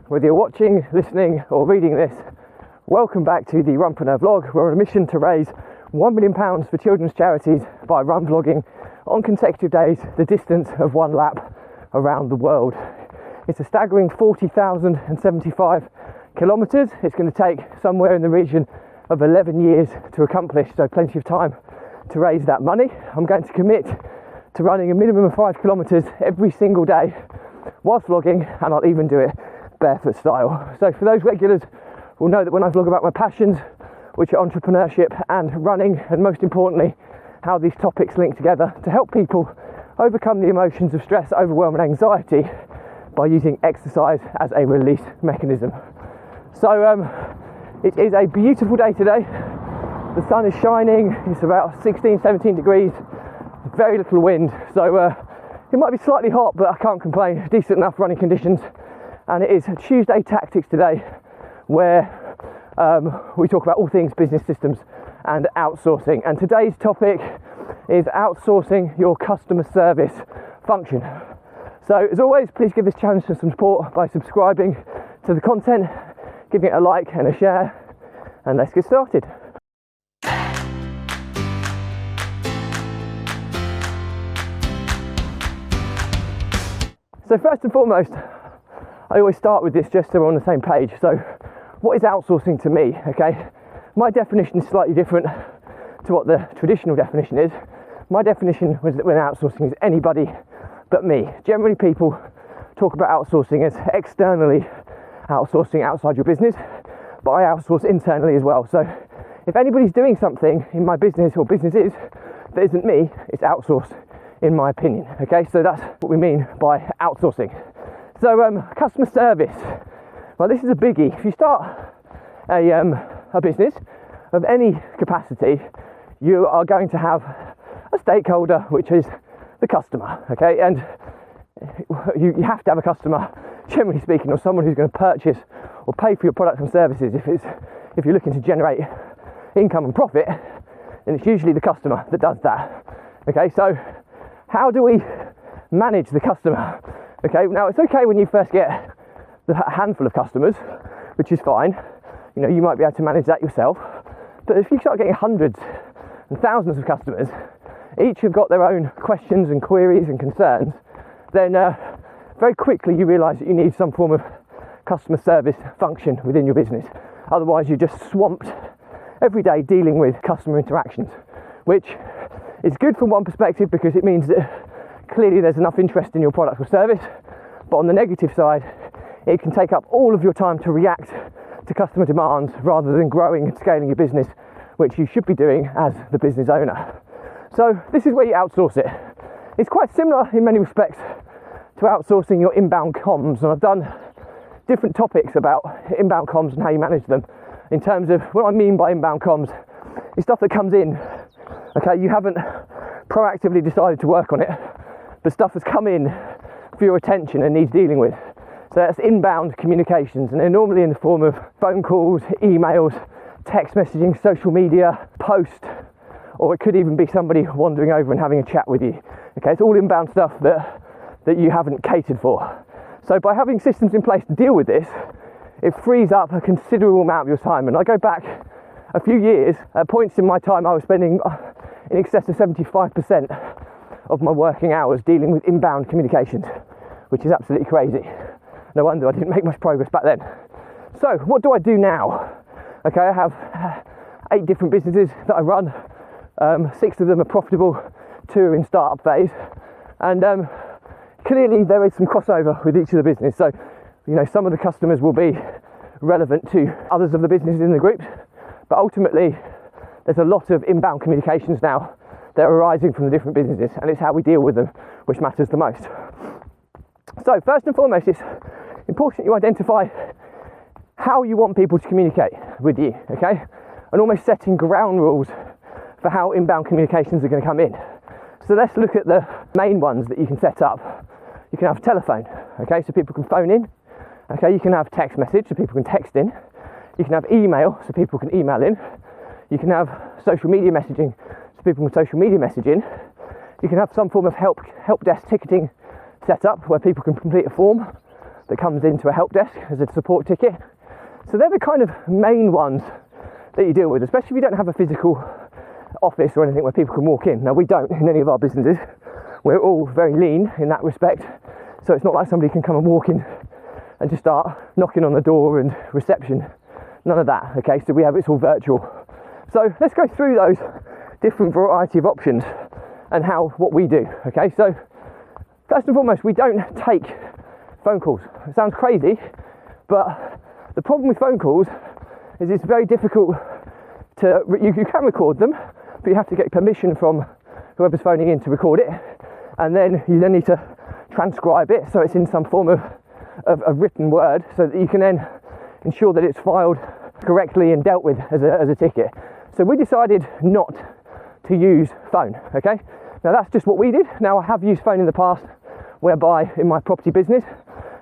Whether you're watching, listening or reading this, welcome back to the Runpreneur vlog. We're on a mission to raise £1 million for children's charities by run vlogging on consecutive days the distance of one lap around the world. It's a staggering 40,075 kilometres. It's going to take somewhere in the region of 11 years to accomplish, so plenty of time to raise that money. I'm going to commit to running a minimum of 5 kilometres every single day whilst vlogging, and I'll even do it barefoot style. So for those regulars will know that when I vlog about my passions, which are entrepreneurship and running, and most importantly how these topics link together to help people overcome the emotions of stress, overwhelm and anxiety by using exercise as a release mechanism. So it is a beautiful day today. The sun is shining, it's about 16-17 degrees, very little wind, so it might be slightly hot, but I can't complain. Decent enough running conditions. And it is Tuesday Tactics today, where we talk about all things business systems and outsourcing. And today's topic is outsourcing your customer service function. So as always, please give this channel some support by subscribing to the content, giving it a like and a share, and let's get started. So first and foremost, I always start with this just so we're on the same page. So what is outsourcing to me? Okay, my definition is slightly different to what the traditional definition is. My definition was that when outsourcing is anybody but me. Generally people talk about outsourcing as externally outsourcing outside your business, but I outsource internally as well. So if anybody's doing something in my business or businesses that isn't me, it's outsourced in my opinion. Okay, so that's what we mean by outsourcing. So customer service, well, this is a biggie. If you start a business of any capacity, you are going to have a stakeholder, which is the customer, okay? And you have to have a customer, generally speaking, or someone who's going to purchase or pay for your products and services. If you're looking to generate income and profit, then it's usually the customer that does that. Okay, so how do we manage the customer? Okay, now it's okay when you first get a handful of customers, which is fine. You know, you might be able to manage that yourself. But if you start getting hundreds and thousands of customers, each have got their own questions and queries and concerns, then very quickly you realise that you need some form of customer service function within your business. Otherwise you're just swamped every day dealing with customer interactions, which is good from one perspective because it means that clearly there's enough interest in your product or service, but on the negative side, it can take up all of your time to react to customer demands rather than growing and scaling your business, which you should be doing as the business owner. So this is where you outsource it. It's quite similar in many respects to outsourcing your inbound comms, and I've done different topics about inbound comms and how you manage them. In terms of what I mean by inbound comms is stuff that comes in, okay, you haven't proactively decided to work on it, but stuff has come in for your attention and needs dealing with. So that's inbound communications, and they're normally in the form of phone calls, emails, text messaging, social media, post, or it could even be somebody wandering over and having a chat with you. Okay, it's all inbound stuff that you haven't catered for. So by having systems in place to deal with this, it frees up a considerable amount of your time. And I go back a few years, at points in my time I was spending in excess of 75% of my working hours dealing with inbound communications, which is absolutely crazy. No wonder I didn't make much progress back then. So what do I do now? Okay, I have 8 different businesses that I run. 6 of them are profitable, 2 are in startup phase, and clearly there is some crossover with each of the business. So, you know, some of the customers will be relevant to others of the businesses in the group, but ultimately there's a lot of inbound communications now that are arising from the different businesses, and it's how we deal with them which matters the most. So first and foremost, it's important you identify how you want people to communicate with you, okay? And almost setting ground rules for how inbound communications are going to come in. So let's look at the main ones that you can set up. You can have telephone, okay, so people can phone in. Okay, you can have text message, so people can text in. You can have email, so people can email in. You can have social media messaging, so people can social media message in. You can have some form of help desk ticketing set up where people can complete a form. that comes into a help desk as a support ticket. So they're the kind of main ones that you deal with, especially if you don't have a physical office or anything where people can walk in. Now, we don't in any of our businesses. We're all very lean in that respect, so it's not like somebody can come and walk in and just start knocking on the door and reception. None of that, okay? So it's all virtual. So let's go through those different variety of options and what we do, okay? So first and foremost, we don't take phone calls. It sounds crazy, but the problem with phone calls is it's very difficult you can record them, but you have to get permission from whoever's phoning in to record it, and then you need to transcribe it so it's in some form of written word, so that you can then ensure that it's filed correctly and dealt with as a ticket. So we decided not to use phone, okay? Now that's just what we did. Now I have used phone in the past, whereby in my property business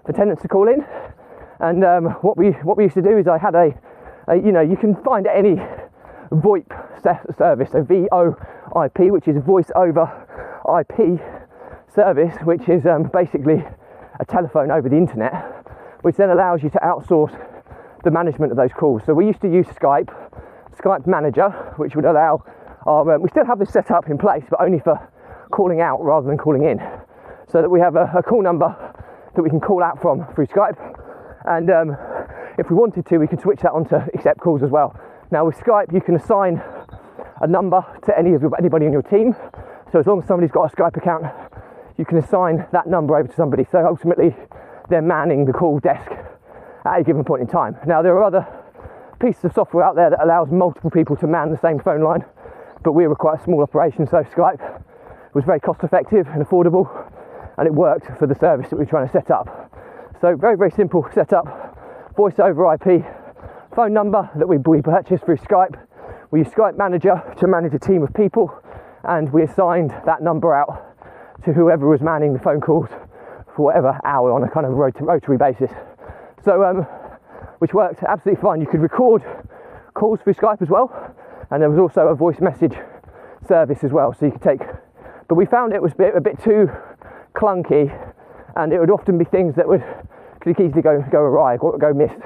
for tenants to call in, and what we used to do is I had you can find any VoIP service, so VoIP, which is voice over IP service, which is basically a telephone over the internet, which then allows you to outsource the management of those calls. So we used to use Skype Manager, which would allow we still have this set up in place, but only for calling out rather than calling in, so that we have a call number that we can call out from through Skype, and if we wanted to, we can switch that on to accept calls as well. Now with Skype, you can assign a number to anybody in your team, so as long as somebody's got a Skype account, you can assign that number over to somebody, so ultimately they're manning the call desk at a given point in time. Now there are other pieces of software out there that allows multiple people to man the same phone line, but we were quite a small operation, so Skype was very cost effective and affordable, and it worked for the service that we were trying to set up. So very, very simple setup, voice over IP, phone number that we purchased through Skype. We used Skype Manager to manage a team of people, and we assigned that number out to whoever was manning the phone calls for whatever hour on a kind of rotary basis. So, which worked absolutely fine. You could record calls through Skype as well, and there was also a voice message service as well, so you could take, but we found it was a bit too clunky, and it would often be things that could easily go awry, go missed.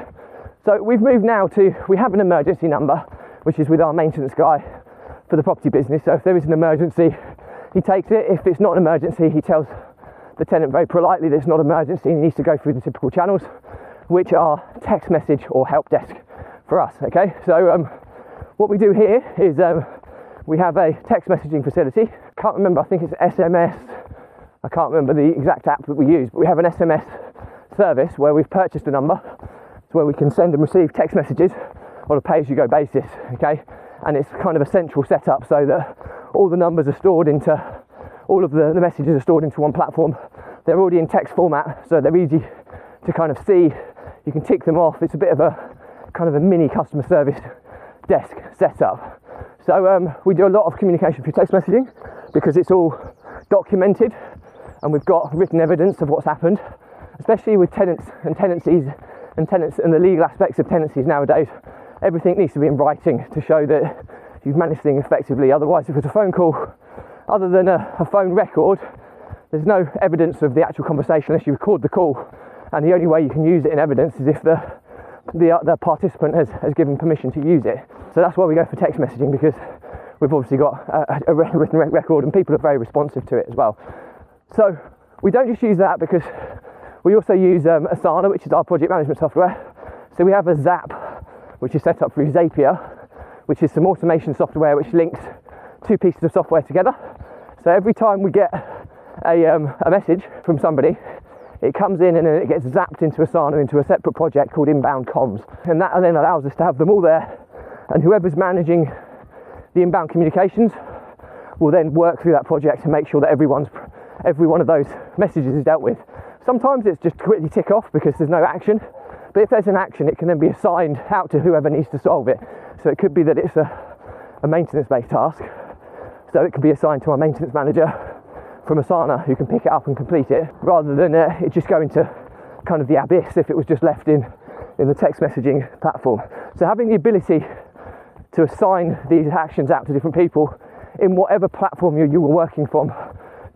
So we've moved now we have an emergency number, which is with our maintenance guy for the property business. So if there is an emergency, he takes it. If it's not an emergency, he tells the tenant very politely that it's not an emergency and he needs to go through the typical channels, which are text message or help desk for us, okay? So what we do here is we have a text messaging facility. Can't remember, I think it's SMS. I can't remember the exact app that we use, but we have an SMS service where we've purchased a number, so where we can send and receive text messages on a pay-as-you-go basis, okay? And it's kind of a central setup so that all the numbers are stored all of the messages are stored into one platform. They're already in text format, so they're easy to kind of see. You can tick them off. It's a bit of a kind of a mini customer service desk setup. So we do a lot of communication through text messaging because it's all documented and we've got written evidence of what's happened, especially with tenants and tenancies and the legal aspects of tenancies nowadays. Everything needs to be in writing to show that you've managed things effectively. Otherwise, if it's a phone call, other than a phone record, there's no evidence of the actual conversation unless you record the call, and the only way you can use it in evidence is if the participant has given permission to use it. So that's why we go for text messaging, because we've obviously got a written record and people are very responsive to it as well. So we don't just use that, because we also use Asana, which is our project management software. So we have a Zap, which is set up through Zapier, which is some automation software which links two pieces of software together. So every time we get a message from somebody, it comes in and then it gets zapped into Asana into a separate project called Inbound Comms, and that then allows us to have them all there, and whoever's managing the inbound communications will then work through that project to make sure that every one of those messages is dealt with. Sometimes it's just quickly tick off because there's no action, but if there's an action, it can then be assigned out to whoever needs to solve it. So it could be that it's a maintenance-based task, so it can be assigned to our maintenance manager from Asana, who can pick it up and complete it, rather than it just go into kind of the abyss if it was just left in the text messaging platform. So having the ability to assign these actions out to different people in whatever platform you were working from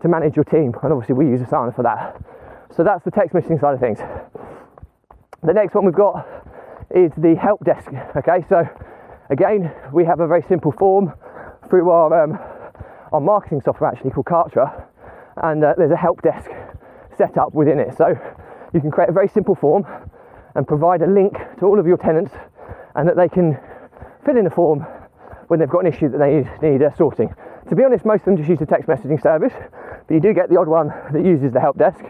to manage your team, and obviously we use Asana for that. So that's the text messaging side of things. The next one we've got is the help desk. Okay, so again, we have a very simple form through our marketing software actually called Kartra, and there's a help desk set up within it. So you can create a very simple form and provide a link to all of your tenants, and that they can fill in a form when they've got an issue that they need sorting. To be honest, most of them just use the text messaging service, but you do get the odd one that uses the help desk.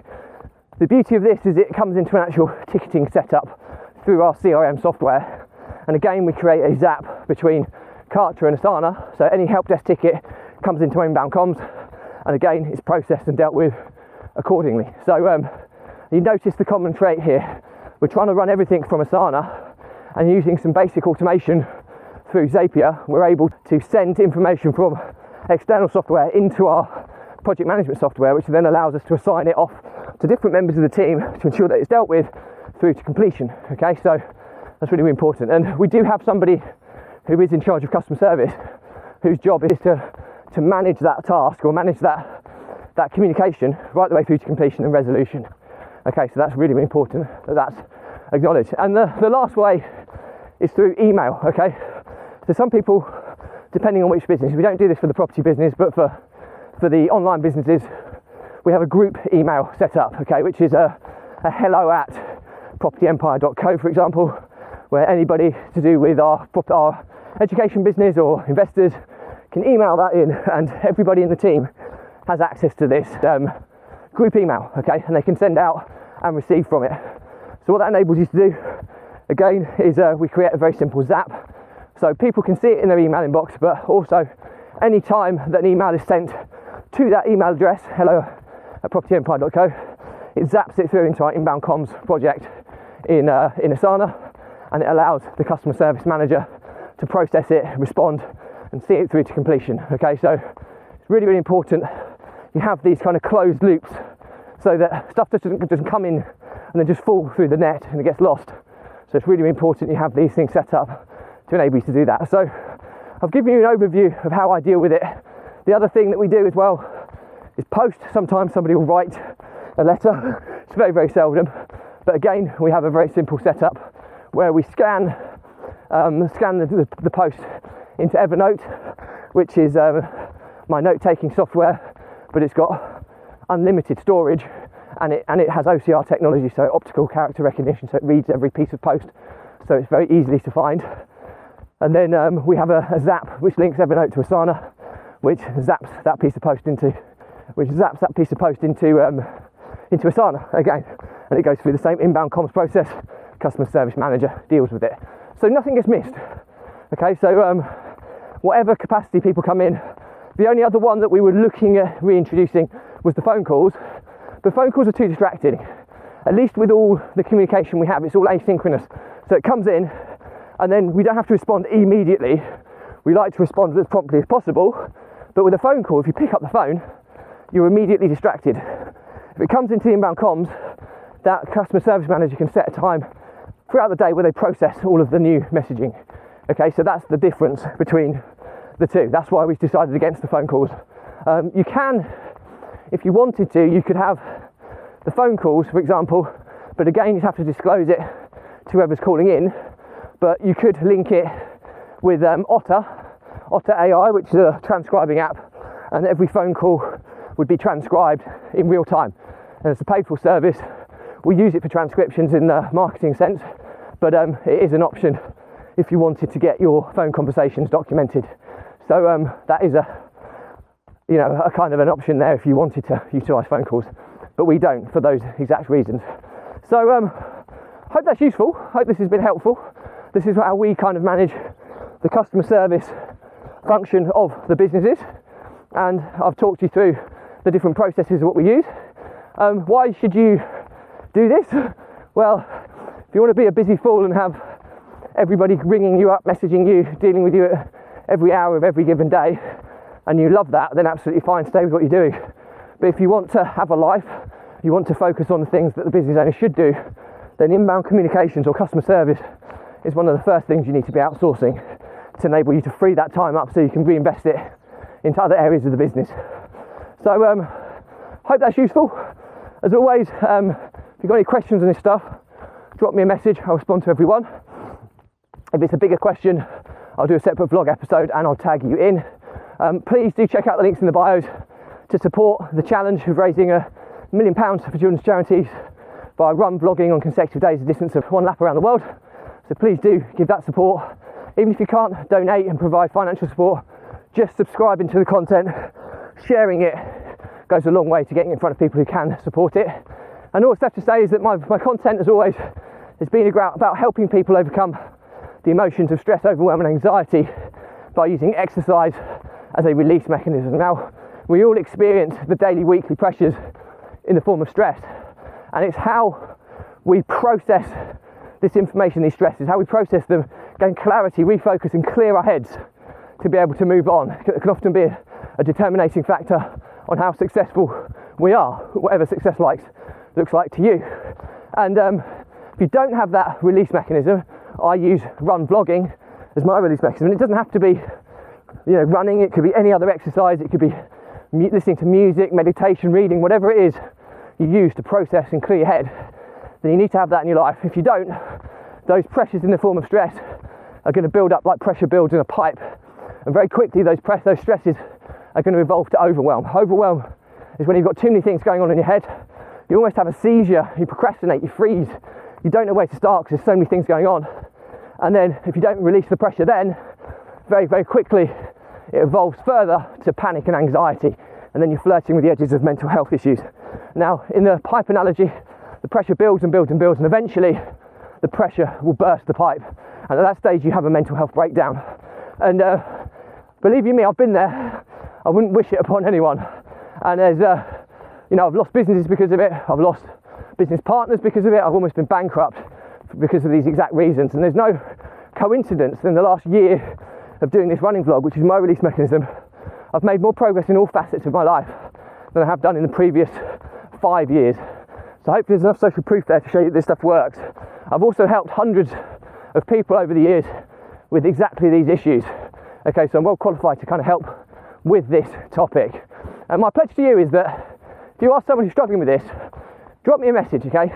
The beauty of this is it comes into an actual ticketing setup through our CRM software, and again we create a zap between Kartra and Asana, so any help desk ticket comes into inbound comms, and again it's processed and dealt with accordingly. So you notice the common trait here. We're trying to run everything from Asana, and using some basic automation through Zapier, we're able to send information from external software into our project management software, which then allows us to assign it off to different members of the team to ensure that it's dealt with through to completion. Okay, so that's really, really important. And we do have somebody who is in charge of customer service, whose job is to manage that task or manage that communication right the way through to completion and resolution. Okay, so that's really, really important that that's acknowledged. And the last way is through email. Okay, so some people, depending on which business, we don't do this for the property business, but for the online businesses, we have a group email set up, okay, which is a hello@propertyempire.co, for example, where anybody to do with our education business or investors can email that in, and everybody in the team has access to this group email, okay, and they can send out and receive from it. So what that enables you to do, again, is we create a very simple zap, so people can see it in their email inbox, but also any time that an email is sent to that email address, hello@propertyempire.co, it zaps it through into our inbound comms project in Asana, and it allows the customer service manager to process it, respond, and see it through to completion. Okay, so it's really, really important you have these kind of closed loops so that stuff doesn't come in and then just fall through the net and it gets lost. So it's really, really important you have these things set up to enable you to do that. So I've given you an overview of how I deal with it. The other thing that we do as well is post. Sometimes somebody will write a letter. It's very, very seldom. But again, we have a very simple setup where we scan the post into Evernote, which is my note-taking software, but it's got unlimited storage, and it has OCR technology, so optical character recognition, so it reads every piece of post, so it's very easily to find. And then we have a zap which links Evernote to Asana, which zaps that piece of post into Asana again, and it goes through the same inbound comms process. Customer service manager deals with it, so nothing gets missed. Okay, so whatever capacity people come in, the only other one that we were looking at reintroducing was the phone calls, but phone calls are too distracting. At least with all the communication we have, it's all asynchronous, so it comes in and then we don't have to respond immediately. We like to respond as promptly as possible, but with a phone call, if you pick up the phone, you're immediately distracted. If it comes into the inbound comms, that customer service manager can set a time throughout the day where they process all of the new messaging. Okay, so that's the difference between the two. That's why we've decided against the phone calls. You can, if you wanted to, you could have the phone calls, for example, but again, you'd have to disclose it to whoever's calling in. But you could link it with Otter AI, which is a transcribing app, and every phone call would be transcribed in real time. And it's a paid for service. We use it for transcriptions in the marketing sense, but it is an option if you wanted to get your phone conversations documented. So that is a kind of an option there if you wanted to utilise phone calls, but we don't for those exact reasons. So hope that's useful. Hope this has been helpful. This is how we kind of manage the customer service function of the businesses, and I've talked you through the different processes of what we use. Why should you do this? Well, if you want to be a busy fool and have everybody ringing you up, messaging you, dealing with you every hour of every given day, and you love that, then absolutely fine, stay with what you're doing. But if you want to have a life, you want to focus on the things that the business owner should do, then inbound communications or customer service is one of the first things you need to be outsourcing to enable you to free that time up so you can reinvest it into other areas of the business. So hope that's useful. As always, if you've got any questions on this stuff, drop me a message. I'll respond to everyone. If it's a bigger question, I'll do a separate vlog episode and I'll tag you in. Please do check out the links in the bios to support the challenge of raising £1 million for children's charities by run vlogging on consecutive days, a distance of 1 lap around the world. So please do give that support. Even if you can't donate and provide financial support, just subscribing to the content, sharing it goes a long way to getting in front of people who can support it. And all I have to say is that my content, as always, has been about helping people overcome the emotions of stress, overwhelm and anxiety by using exercise as a release mechanism. Now, we all experience the daily, weekly pressures in the form of stress, and it's how we process this information, these stresses, how we process them, gain clarity, refocus and clear our heads to be able to move on. It can often be a determinating factor on how successful we are, whatever success looks like to you. And if you don't have that release mechanism, I use run vlogging as my release mechanism. And it doesn't have to be, running. It could be any other exercise. It could be listening to music, meditation, reading, whatever it is you use to process and clear your head. Then you need to have that in your life. If you don't, those pressures in the form of stress are going to build up like pressure builds in a pipe, and very quickly those stresses are going to evolve to overwhelm. Overwhelm is when you've got too many things going on in your head. You almost have a seizure, you procrastinate, you freeze, you don't know where to start because there's so many things going on. And then if you don't release the pressure, then very, very quickly it evolves further to panic and anxiety, and then you're flirting with the edges of mental health issues. Now, in the pipe analogy, the pressure builds and builds and builds, and eventually the pressure will burst the pipe, and at that stage you have a mental health breakdown. And believe you me, I've been there. I wouldn't wish it upon anyone. And there's I've lost businesses because of it, I've lost business partners because of it, I've almost been bankrupt because of these exact reasons. And there's no coincidence that in the last year of doing this running vlog, which is my release mechanism, I've made more progress in all facets of my life than I have done in the previous 5 years. So hopefully there's enough social proof there to show you that this stuff works. I've also helped hundreds of people over the years with exactly these issues. Okay, so I'm well qualified to kind of help with this topic. And my pledge to you is that if you are someone who's struggling with this, drop me a message, okay?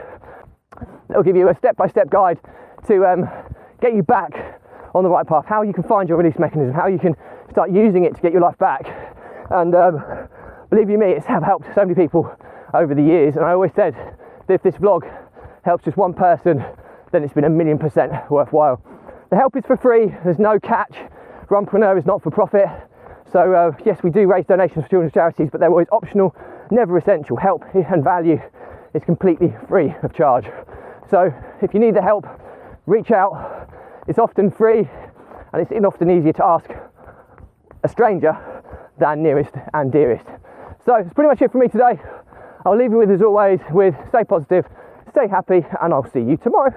It'll give you a step-by-step guide to get you back on the right path, how you can find your release mechanism, how you can start using it to get your life back. And believe you me, it's helped so many people over the years. And I always said that if this vlog helps just one person, then it's been 1,000,000% worthwhile. The help is for free, there's no catch. Runpreneur is not for profit. So yes, we do raise donations for children's charities, but they're always optional, never essential. Help and value is completely free of charge. So if you need the help, reach out. It's often free, and it's often easier to ask a stranger than nearest and dearest. So it's pretty much it for me today. I'll leave you with, as always, with stay positive, stay happy, and I'll see you tomorrow.